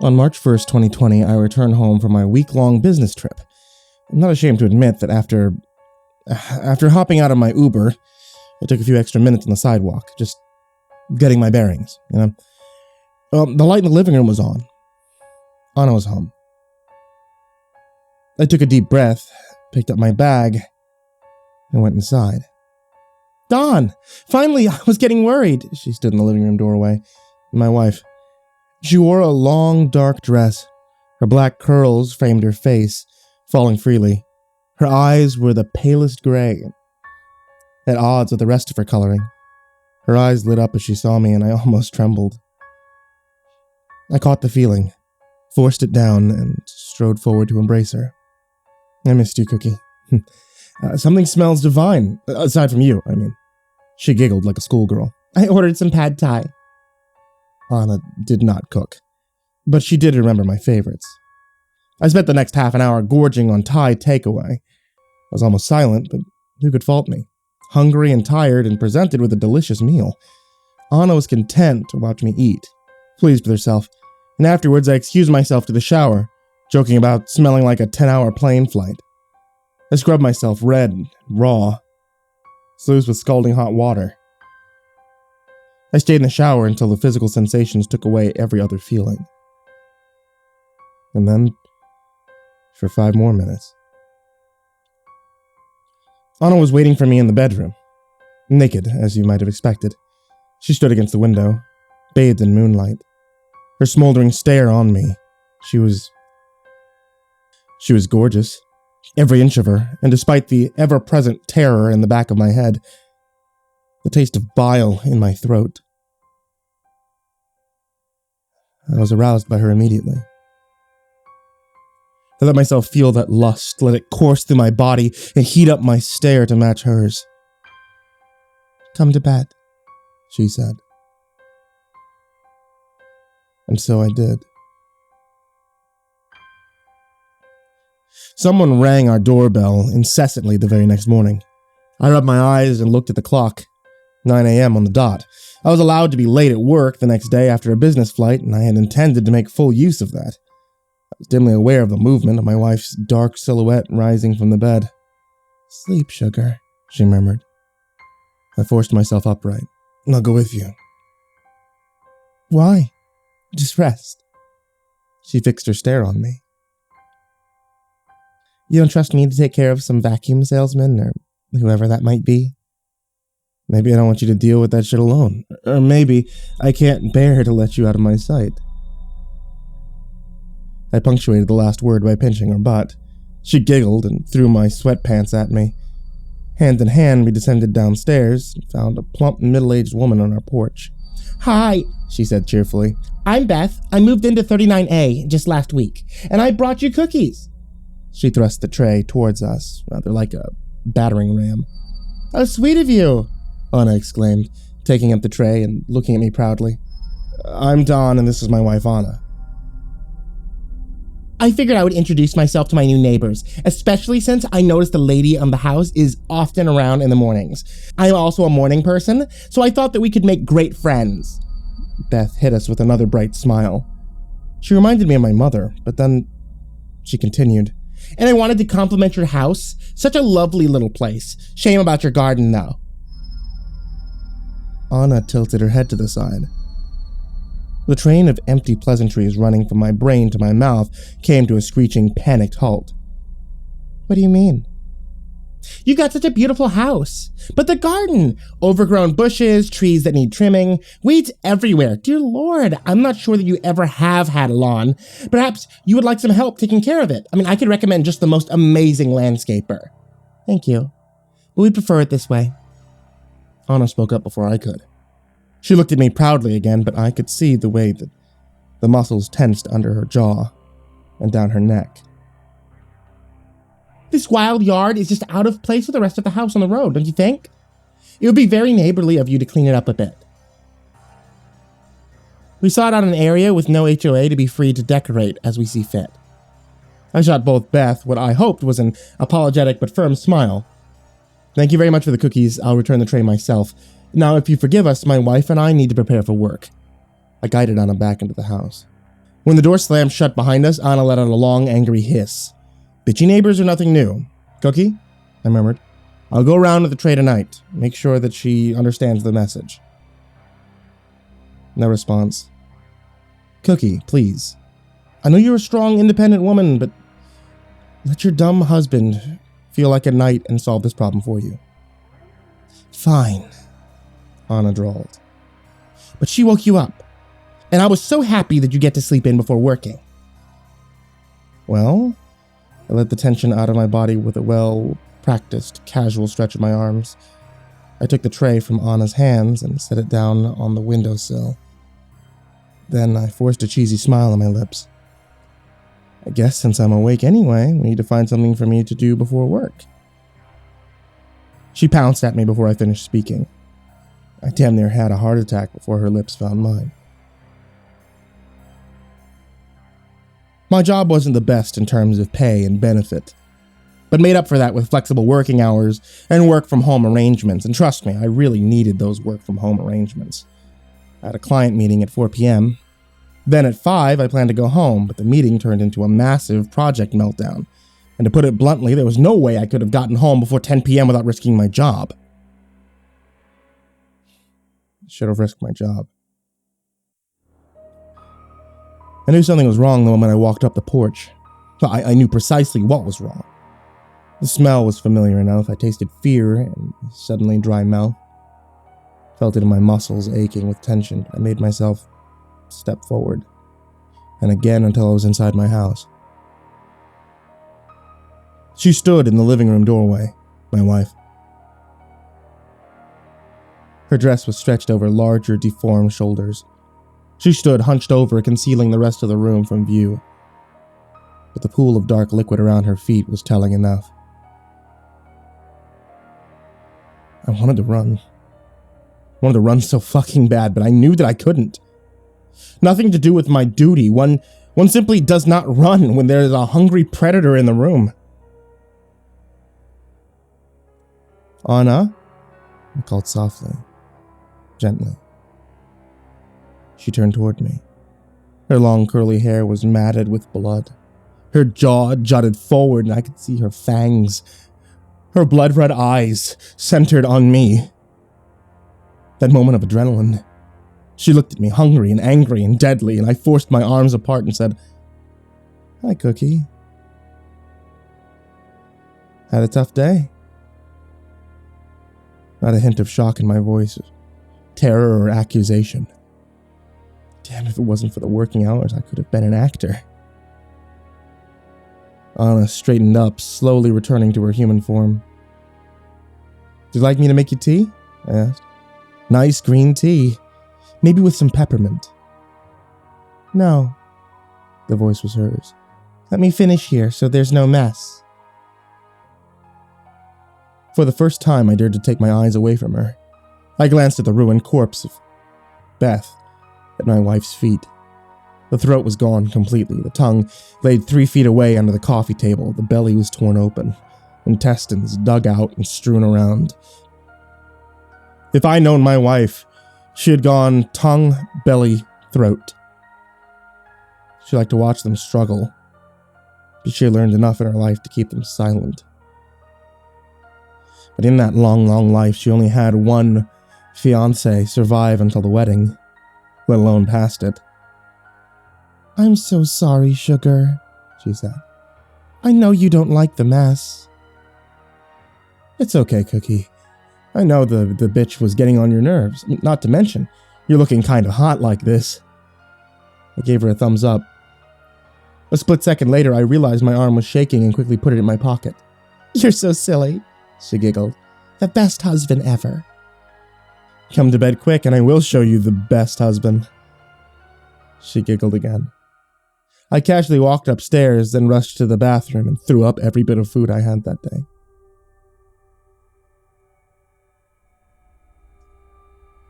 On March 1st, 2020, I returned home from my week-long business trip. I'm not ashamed to admit that after hopping out of my Uber, I took a few extra minutes on the sidewalk, just getting my bearings, you know? The light in the living room was on. Anna was home. I took a deep breath, picked up my bag, and went inside. Dawn! Finally, I was getting worried. She stood in the living room doorway. My wife. She wore a long, dark dress. Her black curls framed her face, falling freely. Her eyes were the palest gray, at odds with the rest of her coloring. Her eyes lit up as she saw me, and I almost trembled. I caught the feeling, forced it down, and strode forward to embrace her. I missed you, Cookie. Something smells divine, aside from you, I mean. She giggled like a schoolgirl. I ordered some pad thai. Anna did not cook, but she did remember my favorites. I spent the next half an hour gorging on Thai takeaway. I was almost silent, but who could fault me? Hungry and tired and presented with a delicious meal. Anna was content to watch me eat, pleased with herself, and afterwards I excused myself to the shower, joking about smelling like a 10-hour plane flight. I scrubbed myself red and raw, sluiced with scalding hot water. I stayed in the shower until the physical sensations took away every other feeling. And then, for 5 more minutes. Anna was waiting for me in the bedroom, naked, as you might have expected. She stood against the window, bathed in moonlight. Her smoldering stare on me. She was gorgeous, every inch of her, and despite the ever-present terror in the back of my head, the taste of bile in my throat. I was aroused by her immediately. I let myself feel that lust, let it course through my body and heat up my stare to match hers. Come to bed, she said. And so I did. Someone rang our doorbell incessantly the very next morning. I rubbed my eyes and looked at the clock. 9 a.m. on the dot. I was allowed to be late at work the next day after a business flight, and I had intended to make full use of that. I was dimly aware of the movement of my wife's dark silhouette rising from the bed. Sleep, sugar, she murmured. I forced myself upright. I'll go with you. Why? Just rest. She fixed her stare on me. You don't trust me to take care of some vacuum salesman, or whoever that might be? Maybe I don't want you to deal with that shit alone. Or maybe I can't bear to let you out of my sight. I punctuated the last word by pinching her butt. She giggled and threw my sweatpants at me. Hand in hand, we descended downstairs and found a plump, middle-aged woman on our porch. Hi, she said cheerfully. I'm Beth. I moved into 39A just last week, and I brought you cookies. She thrust the tray towards us, rather like a battering ram. How sweet of you, Anna exclaimed, taking up the tray and looking at me proudly. I'm Don, and this is my wife, Anna. I figured I would introduce myself to my new neighbors, especially since I noticed the lady on the house is often around in the mornings. I am also a morning person, so I thought that we could make great friends. Beth hit us with another bright smile. She reminded me of my mother, but then she continued. And I wanted to compliment your house. Such a lovely little place. Shame about your garden, though. Anna tilted her head to the side. The train of empty pleasantries running from my brain to my mouth came to a screeching, panicked halt. What do you mean? You got such a beautiful house. But the garden! Overgrown bushes, trees that need trimming, weeds everywhere. Dear Lord, I'm not sure that you ever have had a lawn. Perhaps you would like some help taking care of it. I mean, I could recommend just the most amazing landscaper. Thank you. But we'd prefer it this way. Anna spoke up before I could. She looked at me proudly again, but I could see the way that the muscles tensed under her jaw and down her neck. This wild yard is just out of place with the rest of the house on the road, don't you think? It would be very neighborly of you to clean it up a bit. We sought out an area with no HOA to be free to decorate as we see fit. I shot both Beth what I hoped was an apologetic but firm smile. Thank you very much for the cookies. I'll return the tray myself. Now, if you forgive us, my wife and I need to prepare for work. I guided Anna back into the house. When the door slammed shut behind us, Anna let out a long, angry hiss. Bitchy neighbors are nothing new. Cookie? I murmured. I'll go around with the tray tonight. Make sure that she understands the message. No response. Cookie, please. I know you're a strong, independent woman, but let your dumb husband feel like a knight and solve this problem for you. Fine, Anna drawled. But she woke you up, and I was so happy that you get to sleep in before working. Well, I let the tension out of my body with a well-practiced, casual stretch of my arms. I took the tray from Anna's hands and set it down on the windowsill. Then I forced a cheesy smile on my lips. I guess since I'm awake anyway, we need to find something for me to do before work. She pounced at me before I finished speaking. I damn near had a heart attack before her lips found mine. My job wasn't the best in terms of pay and benefit, but made up for that with flexible working hours and work-from-home arrangements, and trust me, I really needed those work-from-home arrangements. I had a client meeting at 4 p.m. Then at 5, I planned to go home, but the meeting turned into a massive project meltdown, and to put it bluntly, there was no way I could have gotten home before 10 p.m. without risking my job. I should have risked my job. I knew something was wrong the moment I walked up the porch. I knew precisely what was wrong. The smell was familiar enough. I tasted fear and suddenly dry mouth. Felt it in my muscles aching with tension. I made myself step forward, and again until I was inside my house. She stood in the living room doorway, my wife. Her dress was stretched over larger, deformed shoulders. She stood hunched over, concealing the rest of the room from view. But the pool of dark liquid around her feet was telling enough. I wanted to run. I wanted to run so fucking bad, but I knew that I couldn't. Nothing to do with my duty. One simply does not run when there is a hungry predator in the room. Anna? I called softly, gently. She turned toward me. Her long curly hair was matted with blood. Her jaw jutted forward and I could see her fangs. Her blood-red eyes centered on me. That moment of adrenaline. She looked at me, hungry and angry and deadly, and I forced my arms apart and said, "Hi, Cookie. Had a tough day?" Not a hint of shock in my voice, terror or accusation. Damn, if it wasn't for the working hours, I could have been an actor. Anna straightened up, slowly returning to her human form. "Would you like me to make you tea?" I asked. "Nice green tea. Maybe with some peppermint." "No." The voice was hers. "Let me finish here so there's no mess." For the first time, I dared to take my eyes away from her. I glanced at the ruined corpse of Beth at my wife's feet. The throat was gone completely. The tongue laid 3 feet away under the coffee table. The belly was torn open. Intestines dug out and strewn around. If I'd known my wife, she had gone tongue, belly, throat. She liked to watch them struggle, but she had learned enough in her life to keep them silent. But in that long, long life, she only had one fiancé survive until the wedding, let alone past it. "I'm so sorry, sugar," she said. "I know you don't like the mess." "It's okay, Cookie. I know the bitch was getting on your nerves. Not to mention, you're looking kind of hot like this." I gave her a thumbs up. A split second later, I realized my arm was shaking and quickly put it in my pocket. "You're so silly," she giggled. "The best husband ever." "Come to bed quick and I will show you the best husband." She giggled again. I casually walked upstairs, then rushed to the bathroom and threw up every bit of food I had that day.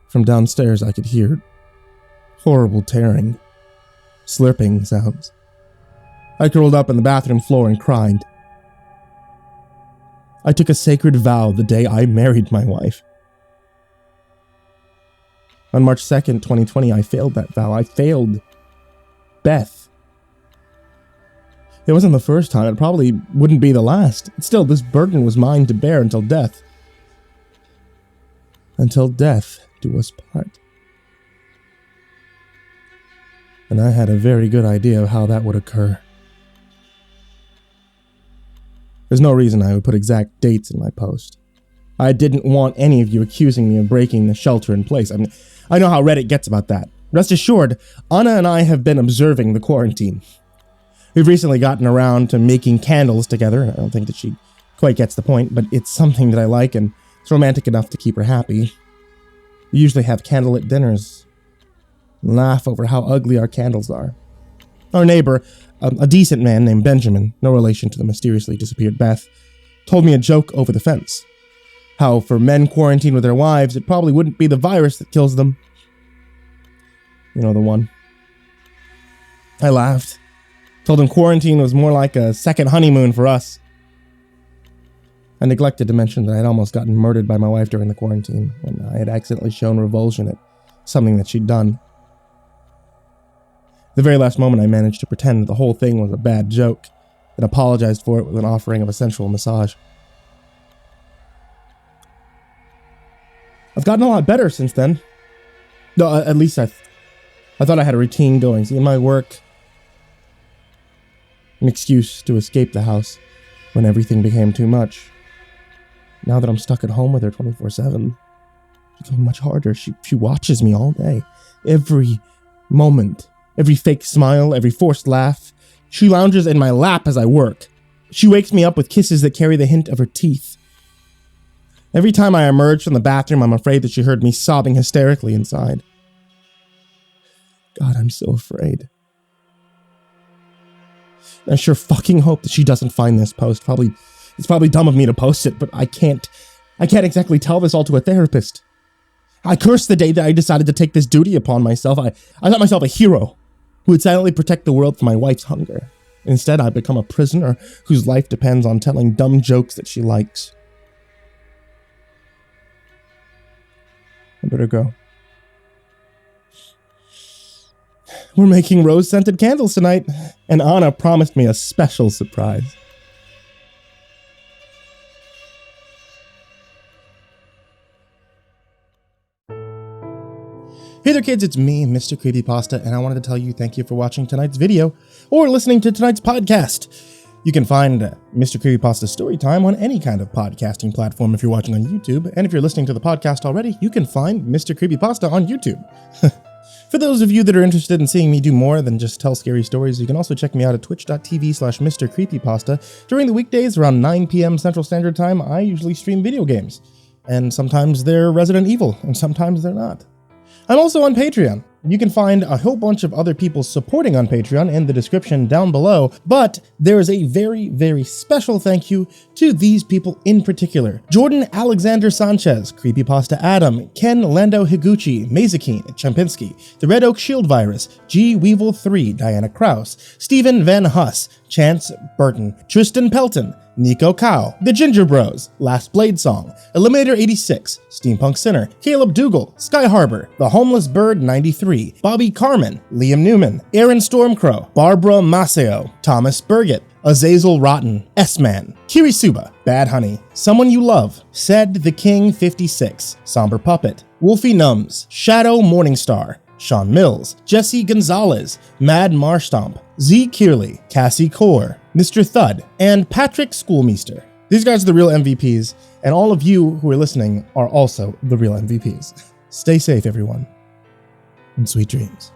From downstairs, I could hear horrible tearing, slurping sounds. I curled up on the bathroom floor and cried. I took a sacred vow the day I married my wife. On March 2nd, 2020, I failed that vow. I failed Beth. It wasn't the first time. It probably wouldn't be the last. Still, this burden was mine to bear until death. Until death do us part. And I had a very good idea of how that would occur. There's no reason I would put exact dates in my post. I didn't want any of you accusing me of breaking the shelter in place. I mean, I know how Reddit gets about that. Rest assured, Anna and I have been observing the quarantine. We've recently gotten around to making candles together. I don't think that she quite gets the point, but it's something that I like, and it's romantic enough to keep her happy. We usually have candlelit dinners and laugh over how ugly our candles are. Our neighbor, a decent man named Benjamin, no relation to the mysteriously disappeared Beth, told me a joke over the fence. How for men quarantined with their wives, it probably wouldn't be the virus that kills them. You know the one. I laughed. Told him quarantine was more like a second honeymoon for us. I neglected to mention that I had almost gotten murdered by my wife during the quarantine, when I had accidentally shown revulsion at something that she'd done. At the very last moment, I managed to pretend that the whole thing was a bad joke, and apologized for it with an offering of a sensual massage. I've gotten a lot better since then. No, at least I thought I had a routine going. See, in my work, an excuse to escape the house when everything became too much. Now that I'm stuck at home with her 24/7, it's becoming much harder. She watches me all day. Every moment. Every fake smile, every forced laugh. She lounges in my lap as I work. She wakes me up with kisses that carry the hint of her teeth. Every time I emerge from the bathroom, I'm afraid that she heard me sobbing hysterically inside. God, I'm so afraid. I sure fucking hope that she doesn't find this post. It's probably dumb of me to post it, but I can't exactly tell this all to a therapist. I cursed the day that I decided to take this duty upon myself. I thought myself a hero who would silently protect the world from my wife's hunger. Instead, I've become a prisoner whose life depends on telling dumb jokes that she likes. I better go. We're making rose-scented candles tonight, and Anna promised me a special surprise. Hey there kids, it's me, MrCreepyPasta, and I wanted to tell you thank you for watching tonight's video, or listening to tonight's podcast. You can find MrCreepyPasta Storytime on any kind of podcasting platform if you're watching on YouTube, and if you're listening to the podcast already, you can find MrCreepyPasta on YouTube. For those of you that are interested in seeing me do more than just tell scary stories, you can also check me out at twitch.tv/MrCreepyPasta. During the weekdays around 9 p.m. Central Standard Time, I usually stream video games, and sometimes they're Resident Evil, and sometimes they're not. I'm also on Patreon. You can find a whole bunch of other people supporting on Patreon in the description down below, but there is a very, very special thank you to these people in particular. Jordan Alexander Sanchez, CreepyPasta Adam, Ken Lando Higuchi, Mazakine, Champinski, The Red Oak Shield Virus, G Weevil 3, Diana Kraus, Stephen Van Huss, Chance Burton, Tristan Pelton, Nico Cow, The Ginger Bros, Last Blade Song, Eliminator 86, Steampunk Sinner, Caleb Dougal, Sky Harbor, The Homeless Bird 93, Bobby Carmen, Liam Newman, Aaron Stormcrow, Barbara Maceo, Thomas Burgett, Azazel Rotten, S-Man, Kirisuba, Bad Honey, Someone You Love, Said the King 56, Somber Puppet, Wolfie Nums, Shadow Morningstar, Sean Mills, Jesse Gonzalez, Mad Marstomp, Z. Kearley, Cassie Core, Mr. Thud, and Patrick Schoolmeister. These guys are the real MVPs, and all of you who are listening are also the real MVPs. Stay safe, everyone, and sweet dreams.